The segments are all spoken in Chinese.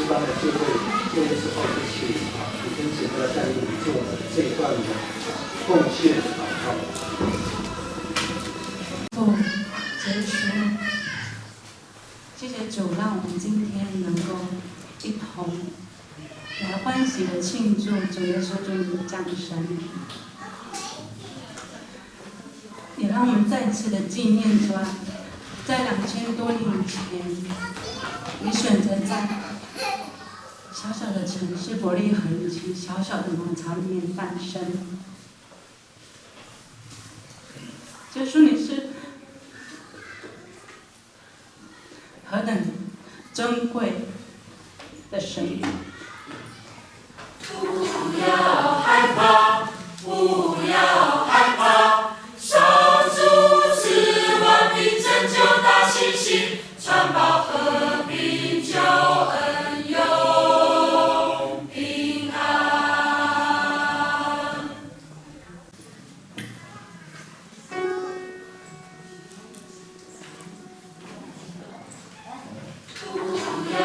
诗班的就业之后就请李根姐来带领我们做了这一段的贡献祷告。结束，谢谢主，让我们今天能够一同来欢喜的庆祝主耶稣基督的降生，也让我们再次的纪念主啊，在2000多年以前，你选择在小小的城市伯利恒及小小的农场里面诞生。耶稣，你是何等珍贵的神！不要害怕，不要害怕，守住是万民拯救大信息，传报和平救恩永平安。不要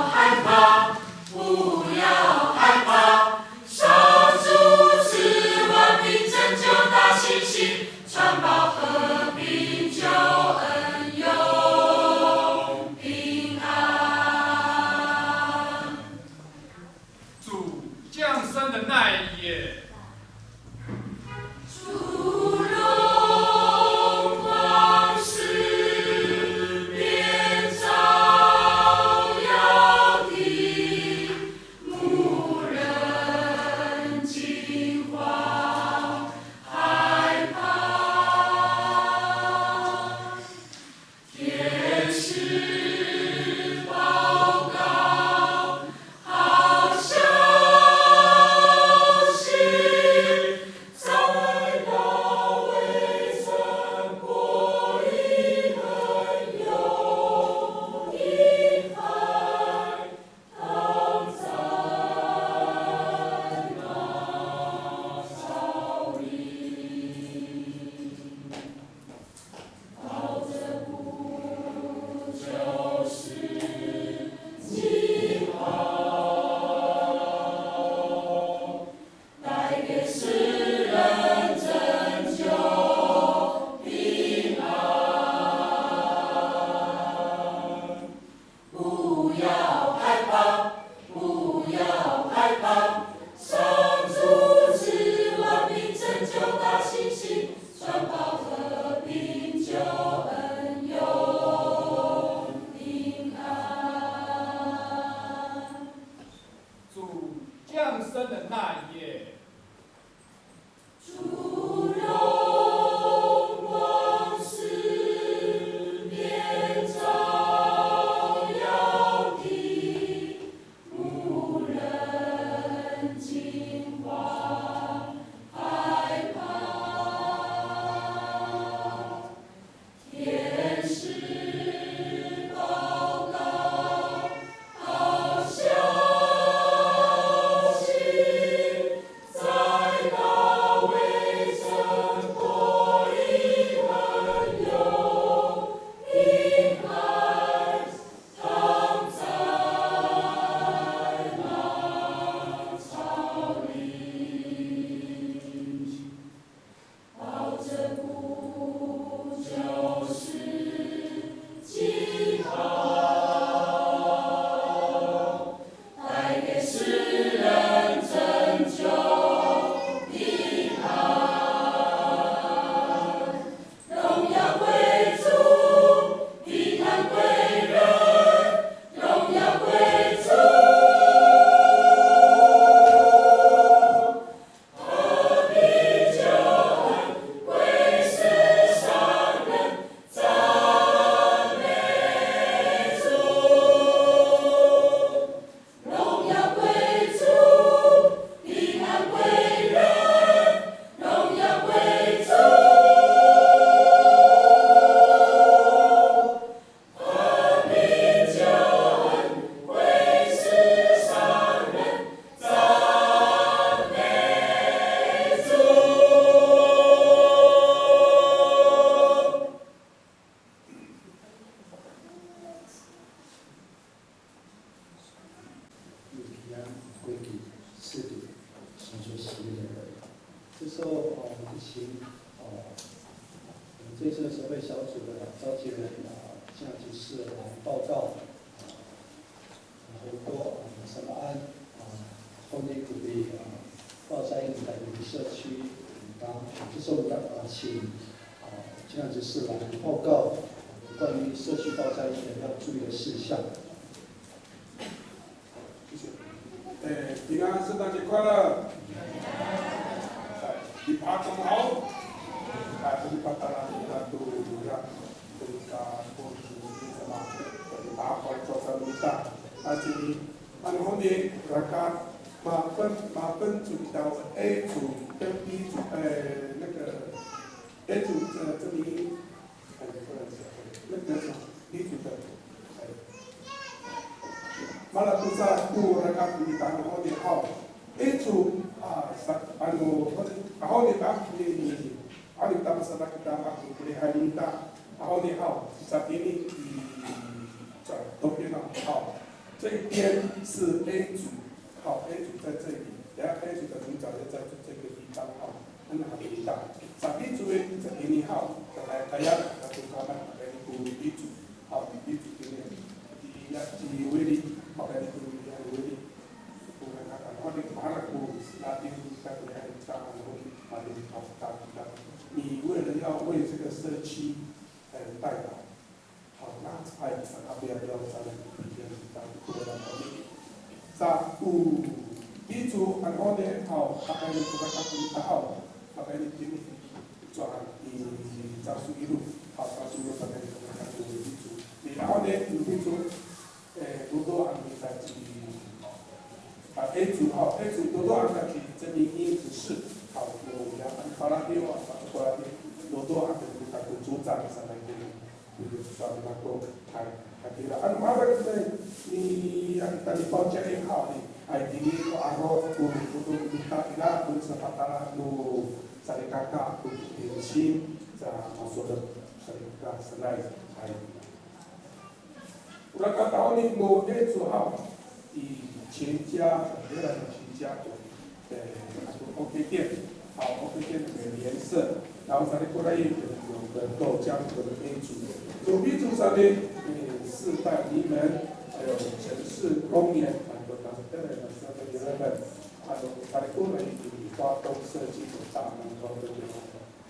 害怕，不要害怕，守住是平安归给赐给神所喜悦的人。这时候我们请我们这次的神会小组的召集人这样指示报告很多什么安后面鼓励报山营的社区这时候请这样指示来报告关于社区报山营的要注意的事项。谢谢。平安圣诞节快乐！di patong hau, di patara kita tu ya, kita pun sama di apa cosa kita. Jadi, anu ni rakan mapen kita tu tapi那个这里那个你觉得？malah pusat tu rakan kita anu ni hau. Itu ahon ni tak ni ahon kita masalah kita aku boleh hari kita ahon ni hau saat ini di东边那好，这一边是 A 组，好 A 组在这里，等下 A 组的主角就在这个地方好，很好的地方，saat B 组在ini好，来kayak satu kamar pakai itu B 组，好 B 组这边di Willy pakai itu yang Willy。我哋马拉古那边在那里大楼那里好大的，你为了要为这个社区代祷，好，那爱那边要在那边当过来那里，在一组按我哋好，大概你不管他好，大概你今转你在苏一路，好，在苏一路大概你不管他一组，你然后呢，你一组多多按你在记。A 组好 ，A 组多多安排去证明因指示，好，有两巴拉丁啊，巴拉丁多多安排去他的组长上来给你刷的那个还给了，按马上在你tadi报价也好的，哎，你个阿罗tu kita ila tu sepatara tu saling kakak tu diisi masuk ke saling kakak selai hai. Udah kata ni mau A 组好。全家原来的全家OK 店，好 OK 店的颜色，然后上面过来有个豆浆和 A 组，左 B 组上面四代名门，还有城市公园，很多当然了，上面有那个，还有上面过来有花东设计的大门口的这种，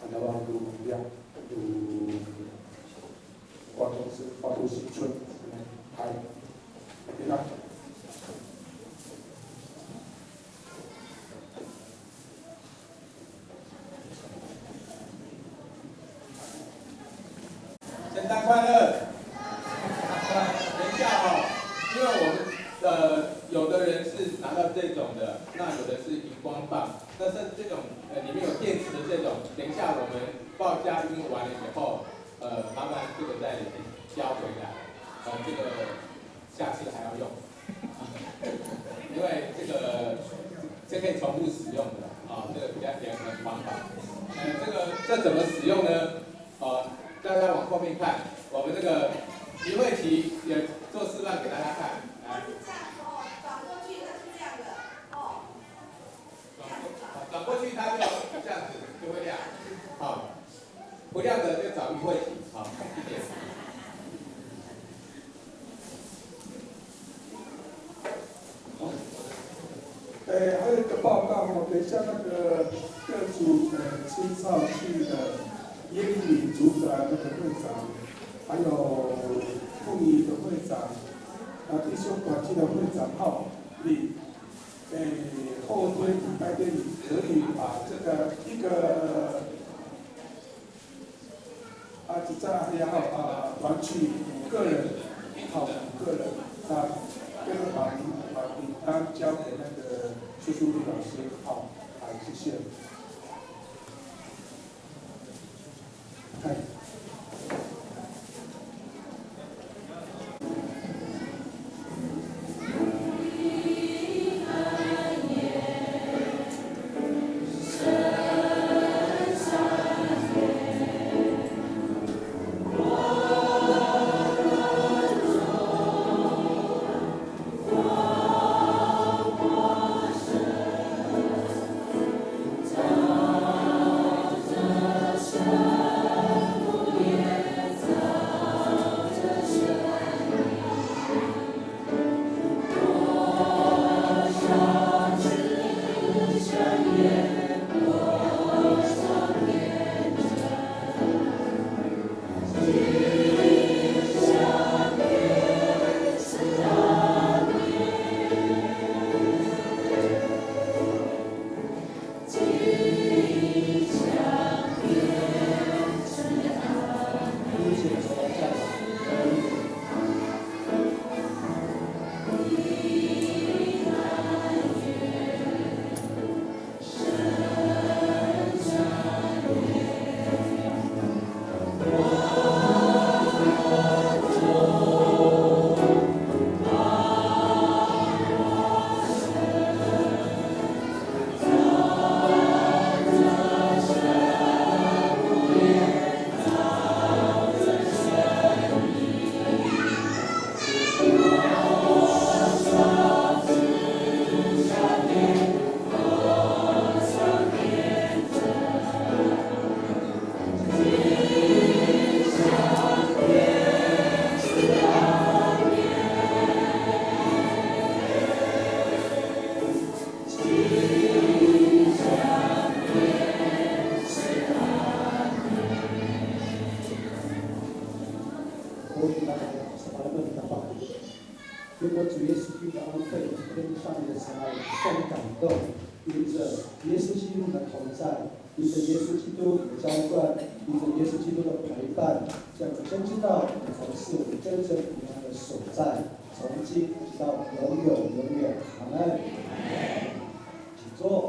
很多路一样，有花东新村，还对吧？圣诞快乐！等一下哦，因为我们有的人是拿到这种的，那有的是荧光棒，但是这种里面有电池的这种，等一下我们报价用完了以后，麻烦这个再交回来，这个下次还要用，因为这可以重复使用的啊，这个比较简单的方法。这怎么使用呢？大家往后面看，我们这个余慧琪也做示范给大家看。来，转过去它是亮的，哦。转过去它就这样子就会亮，好，不亮的就找余慧琪，好，谢谢。还有一个报告等一下那个各组青少区的英语组的那个会长，还有妇女的会长，弟兄团契的会长号，你后天礼拜天你可以把这个一个只在也好团去5个人，好5个人，跟着把名单交给那个苏苏丽老师，好，谢谢。跟上帝的慈爱受感动，因着耶稣基督的同在，因着耶稣基督的浇灌，因着耶稣基督的陪伴，这样真知道你才是我们真正平安的所在，从今直到永远。阿门。请坐。